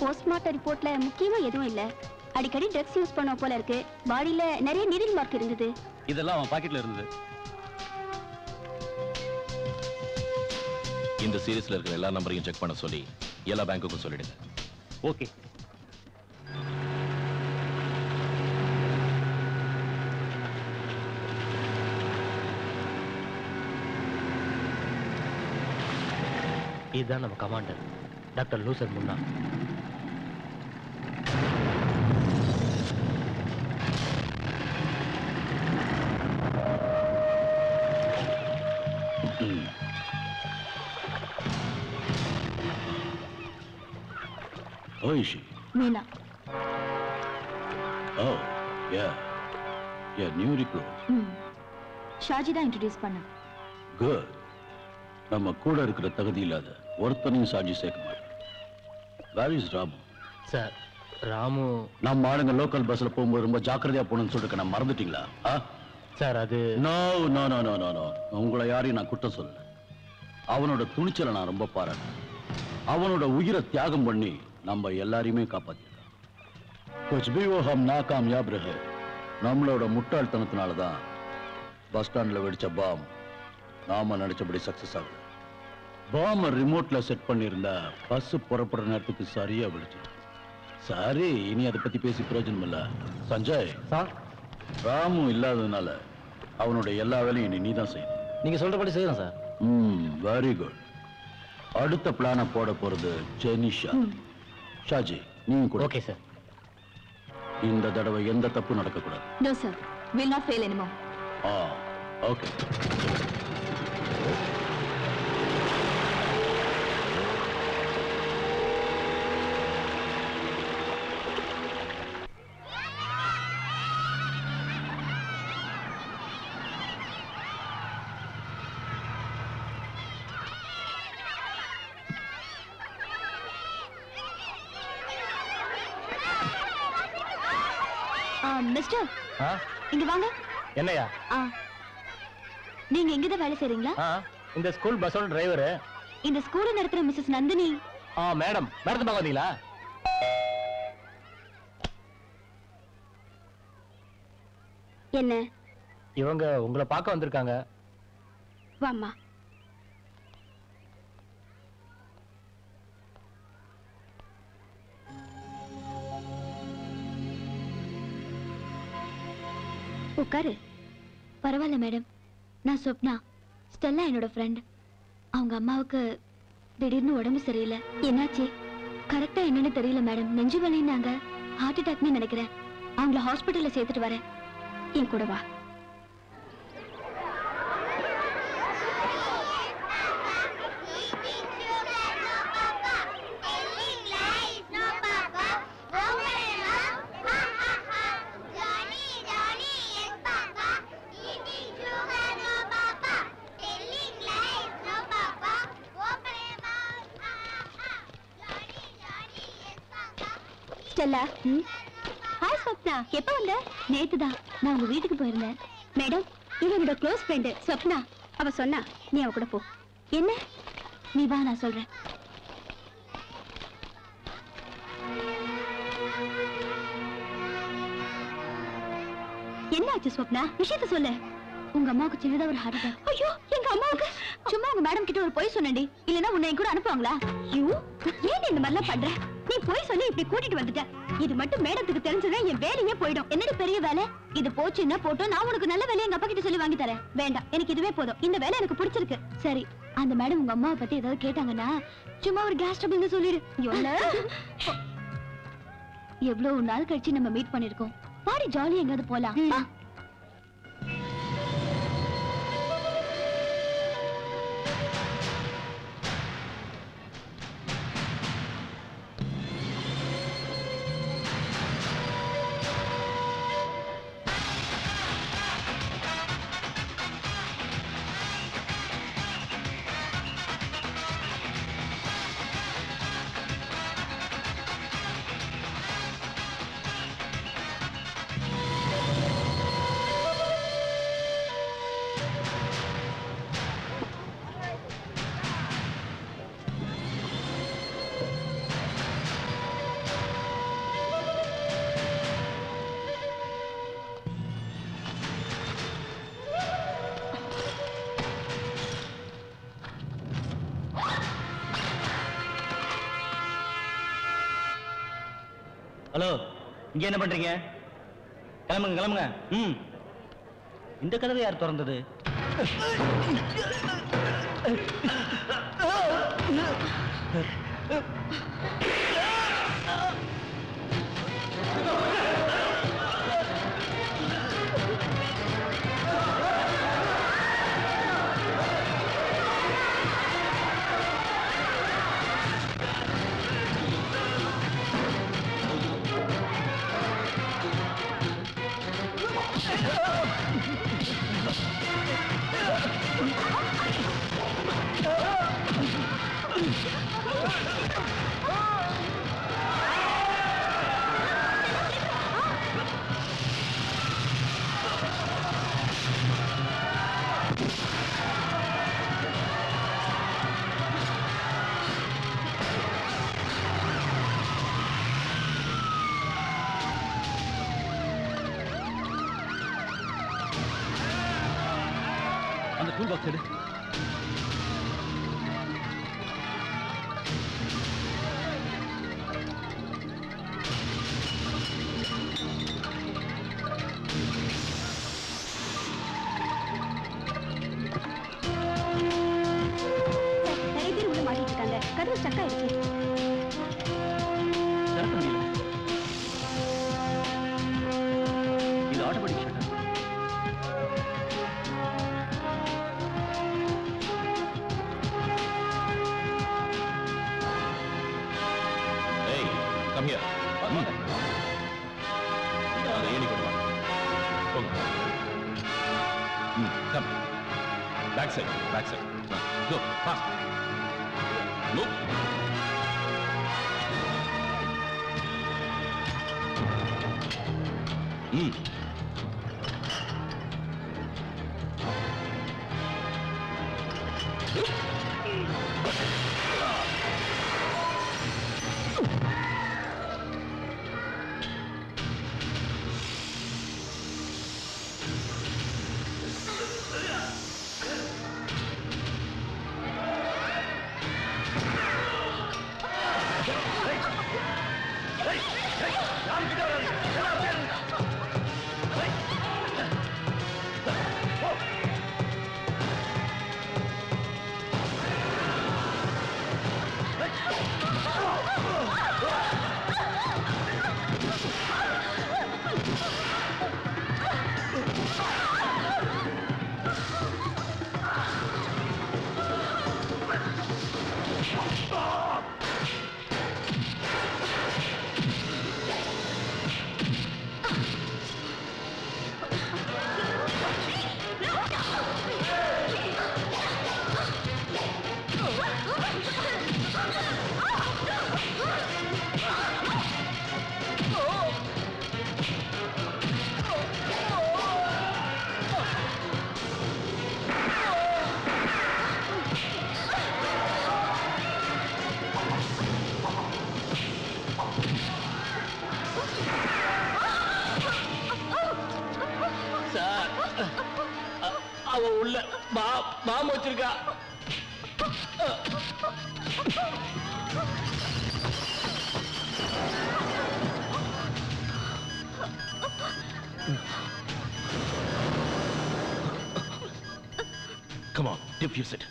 Postmortem ரிப்போர்ட்ல முக்கியமா எதுவும் இல்ல. அடிக்கடி ட்ரக்ஸ் யூஸ் பண்ண போல இருக்கு. பாடியில நிறைய நீடில் மார்க் இருந்தது. இதெல்லாம் அவன் பாக்கெட்ல இருந்தது. இந்த சீரிஸ்ல இருக்கிற எல்லா நம்பரையும் செக் பண்ண சொல்லி எல்லா பேங்க்குக்கும் சொல்லிடுங்க. ஓகே. இதுதான் நம்ம commander doctor loser Munna. Who is she? Meena. Oh, yeah. Yeah, new recruit. Shaji தான் இன்ட்ரோடியூஸ் பண்ண. Good. நம்ம கூட இருக்கிற தகுதி இல்லாத ஒருத்தனையும் சாட்சி சேர்க்க மாட்டேன். Where is Ramu? Sir, Ramu நம்ம ஆளுங்க லோக்கல் பஸ்ல போகும்போது ரொம்ப ஜாக்கிரதையா போகணும்னு சொல்லிட்டு நான் மறந்துட்டீங்களா? சார் அது no no no no no no உங்களை யாரையும் நான் குற்றம் சொல்லல. அவனோட துணிச்சலை நான் ரொம்ப பாராட்டேன். அவனோட உயிரை தியாகம் பண்ணி நம்ம எல்லாரையுமே காப்பாத்திருக்கான். குச் பி வோ ஹம் நாகாம்யாப் ரஹே. நம்மளோட முட்டாள்தனத்தினாலதான் பஸ் ஸ்டாண்ட்ல வெடிச்ச பாம் நாம நினைச்சபடி சக்சஸ் ஆகுது. பாம் ரிமோட்ல செட் பண்ணியிருந்தா பஸ் புறப்படுற நேரத்துக்கு சரியா வெடிச்சு. சரி, இனி அதை பத்தி பேசி பிரயோஜனம் இல்ல. சஞ்சய் சார், ராமு இல்லாததுனால அவனோட எல்லா வேலையும் இனி நீதான் செய்யணும். நீங்க சொல்றபடி செய்யணும் சார். Very good. அடுத்த பிளான போட போறது ஜெனிஷா. ஷாஜி நீங்க கூட. Okay sir. இந்த தடவை எந்த தப்பு நடக்க கூடாது. No sir, will not fail anymore. Okay. Mister, இங்க வாங்க. என்னையா? நீங்க இங்கதான் வேலை செய்றீங்களா? இந்த ஸ்கூல் பஸ்ஸோட டிரைவர். இந்த ஸ்கூல்ல நடத்துற மிஸ்ஸஸ் நந்தினி. மேடம், மேடத்தை பார்க்க வந்தீங்களா? என்ன? இவங்க உங்களை பார்க்க வந்திருக்காங்க. வாம்மா. உட்காரு. பரவாயில்ல மேடம், நான் சொப்னா. ஸ்டெல்லா என்னோட ஃப்ரெண்ட். அவங்க அம்மாவுக்கு திடீர்னு உடம்பு சரியில்லை. என்னாச்சு? கரெக்டா என்னன்னு தெரியல மேடம். நெஞ்சு வலின்னாங்க. ஹார்ட் அட்டாக்னு நினைக்கிறேன். அவங்கள ஹாஸ்பிட்டல்ல சேர்த்துட்டு வரேன். என் கூட வா. ஸ்டெல்லா. ஹாய் ஸ்வப்னா, எப்ப வந்த? நேத்துதான். நான் உங்க வீட்டுக்கு போயிருந்தேன். மேடம், இவனோட க்ளோஸ் ஃப்ரெண்ட் ஸ்வப்னா. அவ சொன்னா நீ அவ கூட போ. என்ன? நீ வா, நான் சொல்றேன். என்ன ஆச்சு ஸ்வப்னா? விஷயத்த சொல்லு. உங்க அம்மாவுக்கு சின்னதா ஒரு ஹார்ட் அட்டாக். ஐயோ, எங்க அம்மாவுக்கு? சும்மா உங்க மேடம் கிட்ட ஒரு பொய் சொன்னேன்டி. இல்லனா உன்னை கூட அனுப்புவாங்களா? ஐயோ, ஏன் இந்த மாதிரிலாம் பண்ற? நீ போய் சொல்லி இப்படி கூட்டிட்டு வந்துட்ட. இது மட்டும் மேடத்துக்கு தெரிஞ்சதா என் வேலையே போயிடும். என்னடி பெரிய வேலை? இது போச்சுன்னா போட்டோம். நான் உனக்கு நல்ல வேலையை எங்க அப்பா கிட்ட சொல்லி வாங்கி தரேன். வேண்டாம், எனக்கு இதுவே போதும். இந்த வேலை எனக்கு பிடிச்சிருக்கு. சரி, அந்த மேடம் உங்க அம்மாவை பத்தி ஏதாவது கேட்டாங்கன்னா சும்மா ஒரு கேஸ் ட்ரபிள்னு சொல்லிடு. எவ்வளவு நாள் கழிச்சு நம்ம மீட் பண்ணிருக்கோம். பாடி ஜாலியா எங்காவது போலாம். ஹலோ, இங்க என்ன பண்றீங்க? கிளம்புங்க கிளம்புங்க. ம். இந்த கதவை யார் திறந்தது? அந்த டூல் பாக்ஸ் எடு. நிறைய பேர் உள்ள மாட்டிட்டு இருக்காங்க. கதவு ஸ்டக் ஆயிடுச்சு. திறக்க முடியல. இது ஆட்டோமேட்டிக் ஷட்டர். ஏய், கம் ஹியர். அதை ஏணி கொண்டு வாங்க. போங்க. Come. Back side, back side. Go, fast. Move. அவ உள்ள பாம்பு வச்சிருக்கா. Come on, defuse it.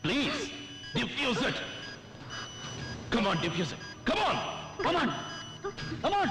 Please, defuse it. Come on, defuse it. Come on. Come on. Come on.